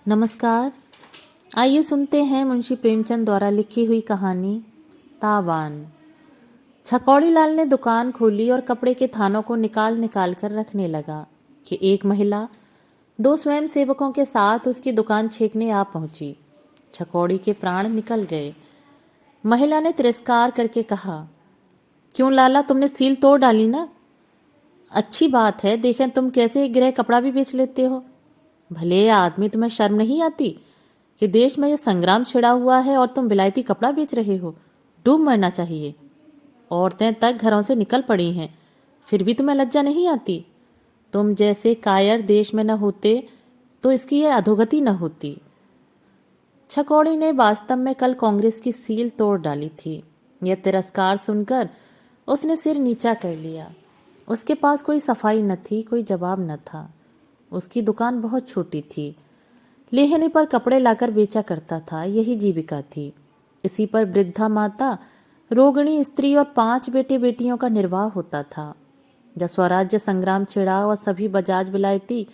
नमस्कार। आइए सुनते हैं मुंशी प्रेमचंद द्वारा लिखी हुई कहानी तावान। छकौड़ी लाल ने दुकान खोली और कपड़े के थानों को निकाल निकाल कर रखने लगा कि एक महिला दो स्वयं सेवकों के साथ उसकी दुकान छेकने आ पहुंची। छकौड़ी के प्राण निकल गए। महिला ने तिरस्कार करके कहा, क्यों लाला, तुमने सील तोड़ डाली ना? अच्छी बात है, देखें तुम कैसे गृह कपड़ा भी बेच लेते हो। भले आदमी, तुम्हें शर्म नहीं आती कि देश में यह संग्राम छिड़ा हुआ है और तुम विलायती कपड़ा बेच रहे हो? डूब मरना चाहिए। औरतें तक घरों से निकल पड़ी हैं, फिर भी तुम्हें लज्जा नहीं आती? तुम जैसे कायर देश में न होते तो इसकी यह अधोगति न होती। छकौड़ी ने वास्तव में कल कांग्रेस की सील तोड़ डाली थी। यह तिरस्कार सुनकर उसने सिर नीचा कर लिया। उसके पास कोई सफाई न थी, कोई जवाब न था। उसकी दुकान बहुत छोटी थी। लेहनी पर कपड़े लाकर बेचा करता था, यही जीविका थी। इसी पर वृद्धा माता, रोगिणी स्त्री और 5 बेटे बेटियों का निर्वाह होता था। जब स्वराज्य संग्राम छिड़ा और सभी बजाज विलायती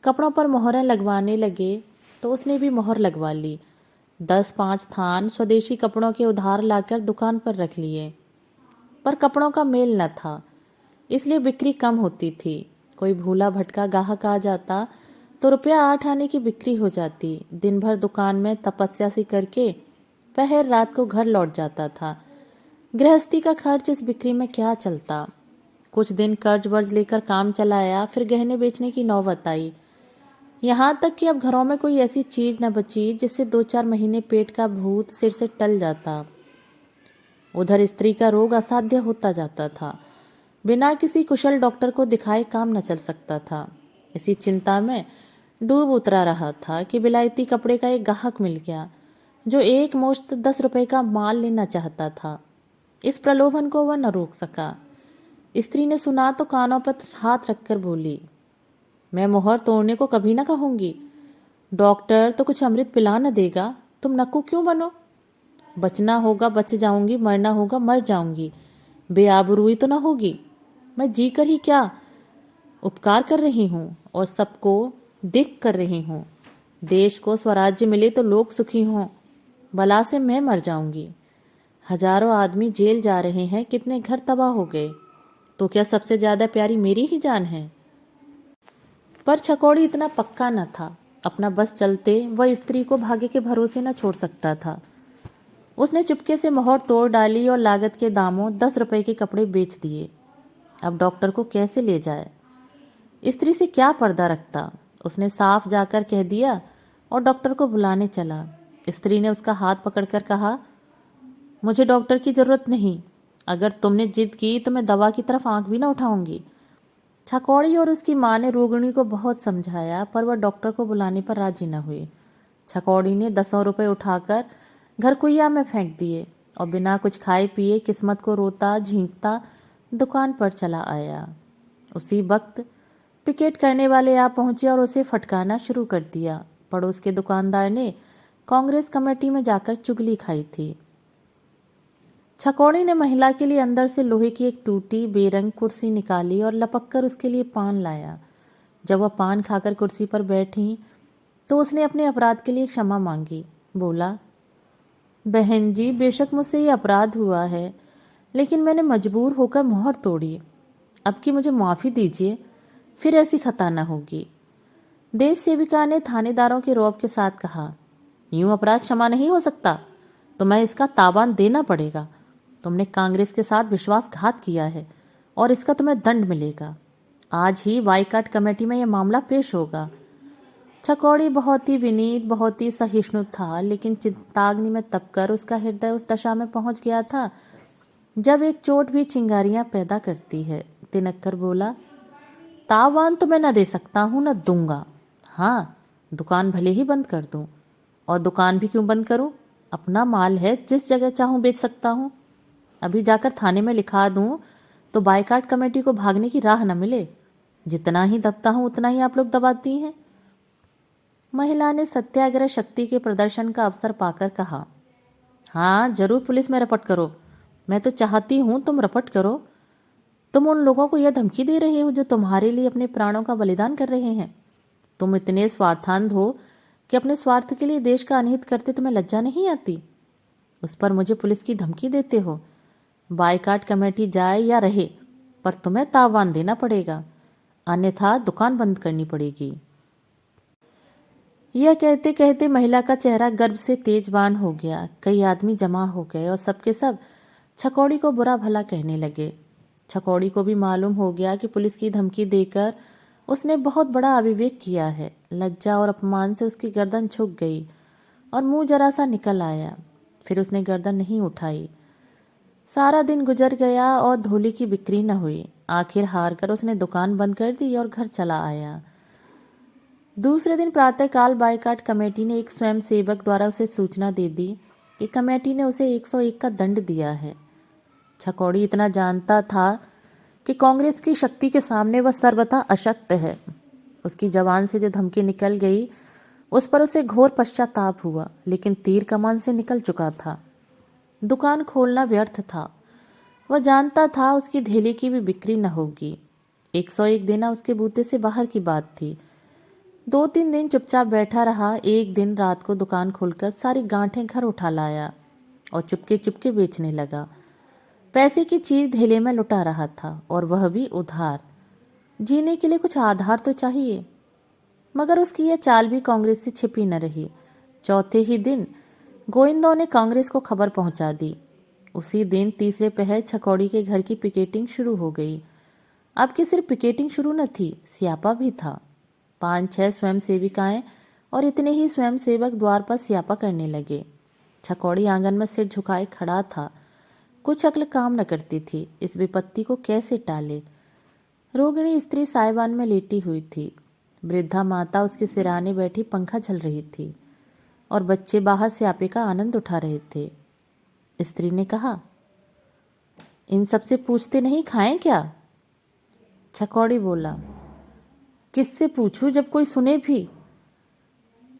कपड़ों पर मोहरें लगवाने लगे तो उसने भी मोहर लगवा ली। 10-5 थान स्वदेशी कपड़ों के उधार लाकर दुकान पर रख लिए, पर कपड़ों का मेल न था, इसलिए बिक्री कम होती थी। कोई भूला भटका गाहक आ जाता तो रुपया 8 आने की बिक्री हो जाती। दिन भर दुकान में तपस्या सी करके पहर रात को घर लौट जाता था। गृहस्थी का खर्च इस बिक्री में क्या चलता। कुछ दिन कर्ज वर्ज लेकर काम चलाया, फिर गहने बेचने की नौबत आई। यहाँ तक कि अब घरों में कोई ऐसी चीज न बची जिससे 2-4 महीने पेट का भूत सिर से टल जाता। उधर स्त्री का रोग असाध्य होता जाता था। बिना किसी कुशल डॉक्टर को दिखाए काम न चल सकता था। इसी चिंता में डूब उतरा रहा था कि विलायती कपड़े का एक ग्राहक मिल गया जो एक मुश्त 10 रुपए का माल लेना चाहता था। इस प्रलोभन को वह न रोक सका। स्त्री ने सुना तो कानों पर हाथ रखकर बोली, मैं मोहर तोड़ने को कभी न कहूंगी। डॉक्टर तो कुछ अमृत पिला न देगा, तुम नक्कू क्यों बनो? बचना होगा बच जाऊंगी, मरना होगा मर जाऊंगी, बेआबरूई तो न होगी। मैं जी कर ही क्या उपकार कर रही हूँ और सबको दिख कर रही हूँ। देश को स्वराज्य मिले तो लोग सुखी हों, बला से मैं मर जाऊंगी। हजारों आदमी जेल जा रहे हैं, कितने घर तबाह हो गए, तो क्या सबसे ज्यादा प्यारी मेरी ही जान है? पर छकौड़ी इतना पक्का न था। अपना बस चलते वह स्त्री को भाग्य के भरोसे न छोड़ सकता था। उसने चुपके से मोहर तोड़ डाली और लागत के दामों 10 रुपए के कपड़े बेच दिए। अब डॉक्टर को कैसे ले जाए? स्त्री से क्या पर्दा रखता? उसने साफ जाकर कह दिया और डॉक्टर को बुलाने चला। स्त्री ने उसका हाथ पकड़कर कहा, मुझे डॉक्टर की जरूरत नहीं। अगर तुमने जिद की तो मैं दवा की तरफ आंख भी ना उठाऊंगी। छकौड़ी और उसकी माँ ने रोगिणी को बहुत समझाया, पर वह डॉक्टर को बुलाने पर राजी न हुई। छकौड़ी ने 10 रुपए उठाकर घर कुइया में फेंक दिए और बिना कुछ खाए पिए किस्मत को रोता झींकता दुकान पर चला आया। उसी वक्त पिकेट करने वाले आ पहुंचे और उसे फटकारना शुरू कर दिया। पड़ोस के दुकानदार ने कांग्रेस कमेटी में जाकर चुगली खाई थी। छकौड़ी ने महिला के लिए अंदर से लोहे की एक टूटी बेरंग कुर्सी निकाली और लपक कर उसके लिए पान लाया। जब वह पान खाकर कुर्सी पर बैठी तो उसने अपने अपराध के लिए क्षमा मांगी। बोला, बहन जी, बेशक मुझसे ये अपराध हुआ है, लेकिन मैंने मजबूर होकर मोहर तोड़ी। अब की मुझे माफी दीजिए, फिर ऐसी खता न होगी। देश सेविका ने थानेदारों के रौब के साथ कहा, यूं अपराध क्षमा नहीं हो सकता, तुम्हें इसका तावान देना पड़ेगा। तुमने कांग्रेस के साथ विश्वासघात किया है और इसका तुम्हें दंड मिलेगा। आज ही बाईकाट कमेटी में यह मामला पेश होगा। छकौड़ी बहुत ही विनीत, बहुत ही सहिष्णु था, लेकिन चिंताग्नि में तपकर उसका हृदय उस दशा में पहुंच गया था जब एक चोट भी चिंगारियां पैदा करती है। तिनक कर बोला, तावान तो मैं न दे सकता हूं, न दूंगा। हाँ, दुकान भले ही बंद कर दूं। और दुकान भी क्यों बंद करूं? अपना माल है, जिस जगह चाहूं बेच सकता हूं। अभी जाकर थाने में लिखा दूं तो बाईकाट कमेटी को भागने की राह न मिले। जितना ही दबता हूं उतना ही आप लोग दबाती हैं। महिला ने सत्याग्रह शक्ति के प्रदर्शन का अवसर पाकर कहा, हाँ जरूर पुलिस में रपट करो। मैं तो चाहती हूं तुम रपट करो। तुम उन लोगों को यह धमकी दे रहे हो जो तुम्हारे लिए अपने प्राणों का बलिदान कर रहे हैं। तुम इतने स्वार्थांध हो कि अपने स्वार्थ के लिए देश का अनहित करते तुम्हें लज्जा नहीं आती? उस पर मुझे पुलिस की धमकी देते हो। बायकाट कमेटी जाए या रहे, पर तुम्हें तावान देना पड़ेगा, अन्यथा दुकान बंद करनी पड़ेगी। यह कहते कहते महिला का चेहरा गर्व से तेजबान हो गया। कई आदमी जमा हो गए और सबके सब छकौड़ी को बुरा भला कहने लगे। छकौड़ी को भी मालूम हो गया कि पुलिस की धमकी देकर उसने बहुत बड़ा अविवेक किया है। लज्जा और अपमान से उसकी गर्दन झुक गई और मुंह जरा सा निकल आया। फिर उसने गर्दन नहीं उठाई। सारा दिन गुजर गया और धूली की बिक्री न हुई। आखिर हार कर उसने दुकान बंद कर दी और घर चला आया। दूसरे दिन प्रातःकाल बायकाट कमेटी ने एक स्वयं सेवक द्वारा उसे सूचना दे दी कि कमेटी ने उसे 101 का दंड दिया है। छकौड़ी इतना जानता था कि कांग्रेस की शक्ति के सामने वह सर्वथा अशक्त है। उसकी जबान से जो धमकी निकल गई उस पर उसे घोर पश्चाताप हुआ, लेकिन तीर कमान से निकल चुका था। दुकान खोलना व्यर्थ था। वह जानता था उसकी धेली की भी बिक्री न होगी। 101 देना उसके बूते से बाहर की बात थी। 2-3 दिन चुपचाप बैठा रहा। एक दिन रात को दुकान खोलकर सारी गांठें घर उठा लाया और चुपके चुपके बेचने लगा। पैसे की चीज धेले में लुटा रहा था, और वह भी उधार। जीने के लिए कुछ आधार तो चाहिए, मगर उसकी यह चाल भी कांग्रेस से छिपी न रही। चौथे ही दिन गोविंदों ने कांग्रेस को खबर पहुंचा दी। उसी दिन तीसरे पहर छकौड़ी के घर की पिकेटिंग शुरू हो गई। अब की सिर्फ पिकेटिंग शुरू न थी, स्यापा भी था। 5-6 स्वयं सेविकाएं और इतने ही स्वयं सेवक द्वार पर स्यापा करने लगे। छकौड़ी आंगन में सिर झुकाए खड़ा था। कुछ अक्ल काम न करती थी। इस विपत्ति को कैसे टाले? रोगिणी स्त्री साइबान में लेटी हुई थी। वृद्धा माता उसके सिराने बैठी पंखा झल रही थी और बच्चे बाहर स्यापे का आनंद उठा रहे थे। स्त्री ने कहा, इन सबसे पूछते नहीं खाएं क्या? छकौड़ी बोला, किससे पूछूं जब कोई सुने भी?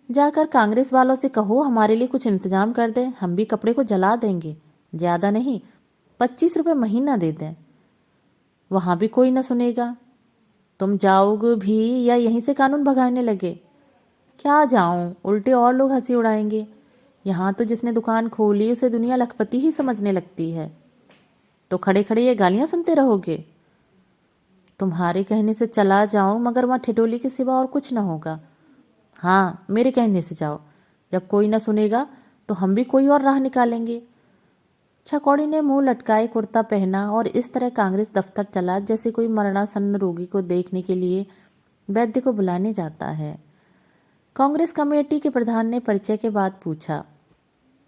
जाकर कांग्रेस वालों से कहो हमारे लिए कुछ इंतजाम कर दें, हम भी कपड़े को जला देंगे। ज्यादा नहीं, 25 रुपये महीना दे दें। वहां भी कोई न सुनेगा। तुम जाओगे भी या यहीं से कानून भगाने लगे? क्या जाऊं, उल्टे और लोग हंसी उड़ाएंगे। यहाँ तो जिसने दुकान खोली उसे दुनिया लखपति ही समझने लगती है। तो खड़े खड़े ये गालियां सुनते रहोगे? तुम्हारे कहने से चला जाऊं, मगर वहां ठिठोली के सिवा और कुछ न होगा। हाँ, मेरे कहने से जाओ। जब कोई न सुनेगा तो हम भी कोई और राह निकालेंगे। छकौड़ी ने मुंह लटकाए कुर्ता पहना और इस तरह कांग्रेस दफ्तर चला जैसे कोई मरणासन्न रोगी को देखने के लिए वैद्य को बुलाने जाता है। कांग्रेस कमेटी के प्रधान ने परिचय के बाद पूछा,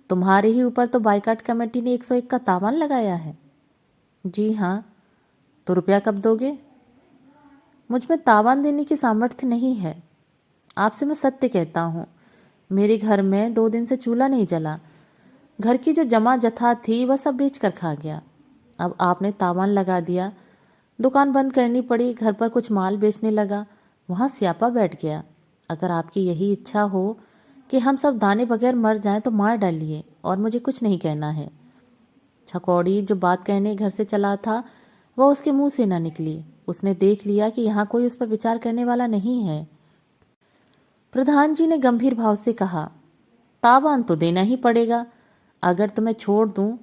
तुम्हारे ही ऊपर तो बायकाट कमेटी ने 101 का तावान लगाया है? जी हाँ। तो रुपया कब दोगे? मुझ में तावान देने की सामर्थ्य नहीं है। आपसे मैं सत्य कहता हूँ, मेरे घर में 2 दिन से चूल्हा नहीं जला। घर की जो जमा जथा थी वह सब बेच कर खा गया। अब आपने तावान लगा दिया, दुकान बंद करनी पड़ी। घर पर कुछ माल बेचने लगा, वहाँ स्यापा बैठ गया। अगर आपकी यही इच्छा हो कि हम सब दाने बगैर मर जाएं तो मार डालिए, और मुझे कुछ नहीं कहना है। छकौड़ी जो बात कहने घर से चला था वह उसके मुंह से न निकली। उसने देख लिया कि यहाँ कोई उस पर विचार करने वाला नहीं है। प्रधान जी ने गंभीर भाव से कहा, तावान तो देना ही पड़ेगा। अगर तुम्हें छोड़ दूं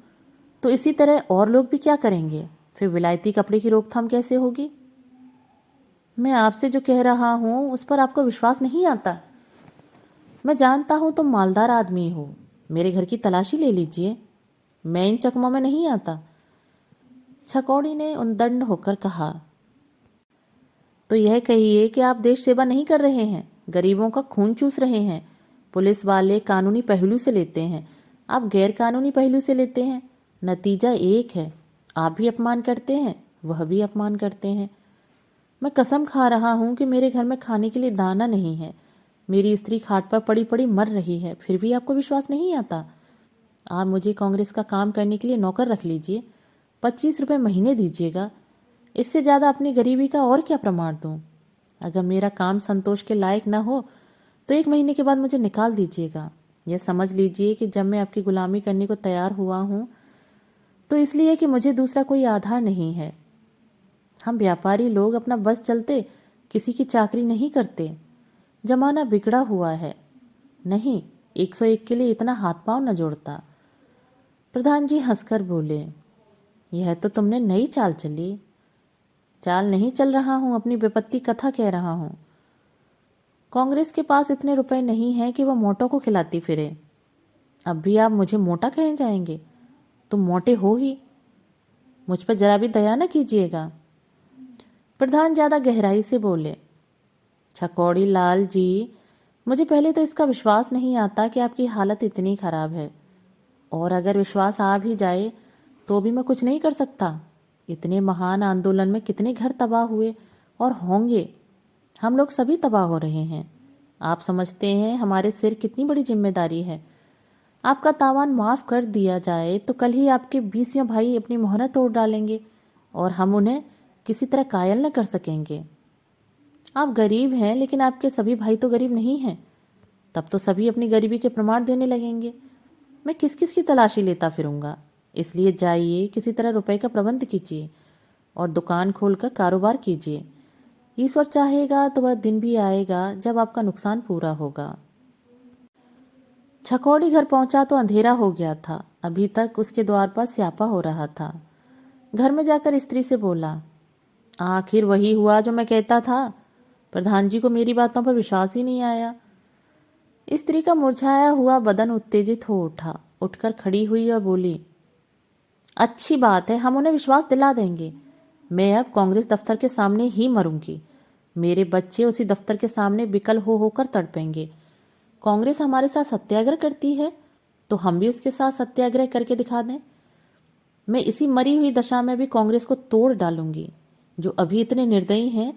तो इसी तरह और लोग भी क्या करेंगे? फिर विलायती कपड़े की रोकथाम कैसे होगी? मैं आपसे जो कह रहा हूं उस पर आपको विश्वास नहीं आता। मैं जानता हूं तुम मालदार आदमी हो। मेरे घर की तलाशी ले लीजिए, मैं इन चकमों में नहीं आता। छकौड़ी ने उद्दंड होकर कहा, तो यह कहिए कि आप देश सेवा नहीं कर रहे हैं, गरीबों का खून चूस रहे हैं। पुलिस वाले कानूनी पहलू से लेते हैं, आप गैर कानूनी पहलू से लेते हैं। नतीजा एक है, आप भी अपमान करते हैं, वह भी अपमान करते हैं। मैं कसम खा रहा हूं कि मेरे घर में खाने के लिए दाना नहीं है। मेरी स्त्री खाट पर पड़ी पड़ी मर रही है, फिर भी आपको विश्वास नहीं आता। आप मुझे कांग्रेस का काम करने के लिए नौकर रख लीजिए, 25 रुपये महीने दीजिएगा। इससे ज़्यादा अपनी गरीबी का और क्या प्रमाण दूं? अगर मेरा काम संतोष के लायक न हो तो 1 महीने के बाद मुझे निकाल दीजिएगा। यह समझ लीजिए कि जब मैं आपकी गुलामी करने को तैयार हुआ हूं तो इसलिए कि मुझे दूसरा कोई आधार नहीं है। हम व्यापारी लोग अपना बस चलते किसी की चाकरी नहीं करते। जमाना बिगड़ा हुआ है। नहीं, 101 के लिए इतना हाथ पांव न जोड़ता। प्रधान जी हंसकर बोले, यह तो तुमने नई चाल चली। चाल नहीं चल रहा हूं, अपनी विपत्ति कथा कह रहा हूं। कांग्रेस के पास इतने रुपए नहीं हैं कि वह मोटों को खिलाती फिरे। अब भी आप मुझे मोटा कहे जाएंगे? तुम मोटे हो ही। मुझ पर जरा भी दया न कीजिएगा। प्रधान ज्यादा गहराई से बोले, छकौड़ी लाल जी, मुझे पहले तो इसका विश्वास नहीं आता कि आपकी हालत इतनी खराब है, और अगर विश्वास आ भी जाए तो भी मैं कुछ नहीं कर सकता। इतने महान आंदोलन में कितने घर तबाह हुए और होंगे। हम लोग सभी तबाह हो रहे हैं। आप समझते हैं हमारे सिर कितनी बड़ी जिम्मेदारी है। आपका तावान माफ कर दिया जाए तो कल ही आपके 20 भाई अपनी मोहर तोड़ डालेंगे और हम उन्हें किसी तरह कायल न कर सकेंगे। आप गरीब हैं, लेकिन आपके सभी भाई तो गरीब नहीं हैं। तब तो सभी अपनी गरीबी के प्रमाण देने लगेंगे। मैं किस किस की तलाशी लेता फिरूंगा। इसलिए जाइए, किसी तरह रुपए का प्रबंध कीजिए और दुकान खोलकर कारोबार कीजिए। ईश्वर चाहेगा तो वह दिन भी आएगा जब आपका नुकसान पूरा होगा। छकौड़ी घर पहुंचा तो अंधेरा हो गया था। अभी तक उसके द्वार पर स्यापा हो रहा था। घर में जाकर स्त्री से बोला, आखिर वही हुआ जो मैं कहता था। प्रधान जी को मेरी बातों पर विश्वास ही नहीं आया। स्त्री का मुरझाया हुआ बदन उत्तेजित हो उठा। उठकर खड़ी हुई और बोली, अच्छी बात है, हम उन्हें विश्वास दिला देंगे। मैं अब कांग्रेस दफ्तर के सामने ही मरूंगी। मेरे बच्चे उसी दफ्तर के सामने विकल हो होकर तड़पेंगे। कांग्रेस हमारे साथ सत्याग्रह करती है तो हम भी उसके साथ सत्याग्रह करके दिखा दें। मैं इसी मरी हुई दशा में भी कांग्रेस को तोड़ डालूंगी। जो अभी इतने निर्दयी हैं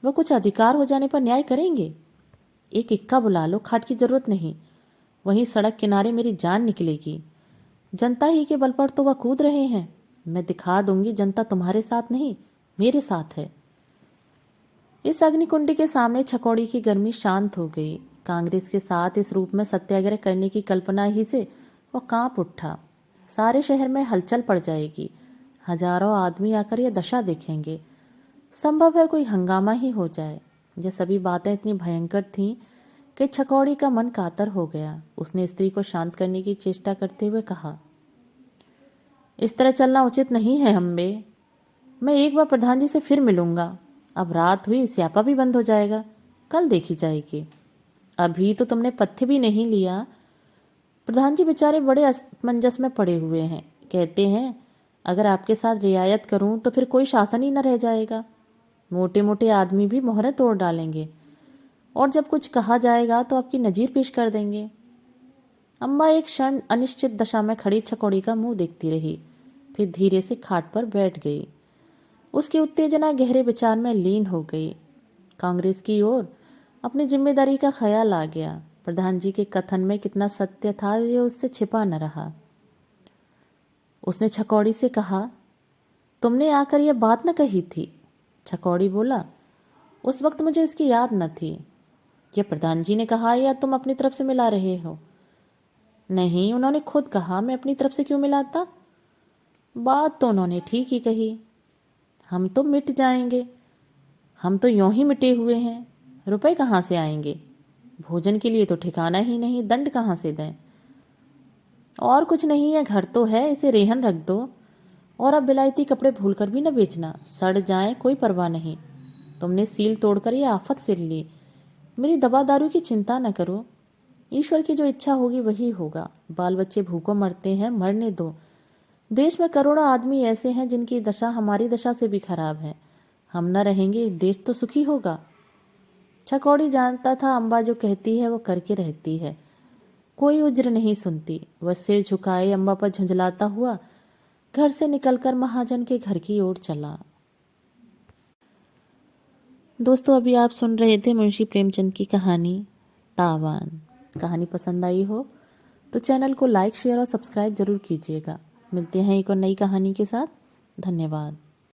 वह कुछ अधिकार हो जाने पर न्याय करेंगे। एक इक्का बुला लो, खाट की जरूरत नहीं। वहीं सड़क किनारे मेरी जान निकलेगी। जनता ही के बल पर तो वह कूद रहे हैं। मैं दिखा दूंगी जनता तुम्हारे साथ नहीं, मेरे साथ है। इस अग्निकुंडी के सामने छकौड़ी की गर्मी शांत हो गई। कांग्रेस के साथ इस रूप में सत्याग्रह करने की कल्पना ही से वह कांप उठा। सारे शहर में हलचल पड़ जाएगी। हजारों आदमी आकर यह दशा देखेंगे। संभव है कोई हंगामा ही हो जाए। यह सभी बातें इतनी भयंकर थीं कि छकौड़ी का मन कातर हो गया। उसने स्त्री को शांत करने की चेष्टा करते हुए कहा, इस तरह चलना उचित नहीं है अम्बे। मैं एक बार प्रधान जी से फिर मिलूंगा। अब रात हुई, स्यापा भी बंद हो जाएगा, कल देखी जाएगी। अभी तो तुमने पथ्य भी नहीं लिया। प्रधान जी बेचारे बड़े असमंजस में पड़े हुए हैं। कहते हैं अगर आपके साथ रियायत करूं तो फिर कोई शासन ही न रह जाएगा। मोटे मोटे आदमी भी मोहरें तोड़ डालेंगे और जब कुछ कहा जाएगा तो आपकी नजीर पेश कर देंगे। अम्मा एक क्षण अनिश्चित दशा में खड़ी छकौड़ी का मुंह देखती रही, फिर धीरे से खाट पर बैठ गई। उसकी उत्तेजना गहरे विचार में लीन हो गई। कांग्रेस की ओर अपनी जिम्मेदारी का ख्याल आ गया। प्रधान जी के कथन में कितना सत्य था ये उससे छिपा न रहा। उसने छकौड़ी से कहा, तुमने आकर यह बात न कही थी। छकौड़ी बोला, उस वक्त मुझे इसकी याद न थी। यह प्रधान जी ने कहा या तुम अपनी तरफ से मिला रहे हो? नहीं, उन्होंने खुद कहा। मैं अपनी तरफ से क्यों मिलाता? बात तो उन्होंने ठीक ही कही। हम तो मिट जाएंगे। हम तो यूं ही मिटे हुए हैं। रुपए कहाँ से आएंगे? भोजन के लिए तो ठिकाना ही नहीं, दंड कहाँ से दें? और कुछ नहीं है, घर तो है, इसे रेहन रख दो। और अब विलायती कपड़े भूलकर भी न बेचना। सड़ जाए कोई परवाह नहीं। तुमने सील तोड़कर ये आफत सिर ली। मेरी दवा दारू की चिंता न करो। ईश्वर की जो इच्छा होगी वही होगा। बाल बच्चे भूखों मरते हैं, मरने दो। देश में करोड़ों आदमी ऐसे हैं जिनकी दशा हमारी दशा से भी खराब है। हम न रहेंगे, देश तो सुखी होगा। छकौड़ी जानता था अम्बा जो कहती है वो करके रहती है। कोई उज्र नहीं सुनती। वह सिर झुकाए अम्बा पर झुंझलाता हुआ घर से निकलकर महाजन के घर की ओर चला। दोस्तों, अभी आप सुन रहे थे मुंशी प्रेमचंद की कहानी तावान। कहानी पसंद आई हो तो चैनल को लाइक, शेयर और सब्सक्राइब जरूर कीजिएगा। मिलते हैं एक और नई कहानी के साथ। धन्यवाद।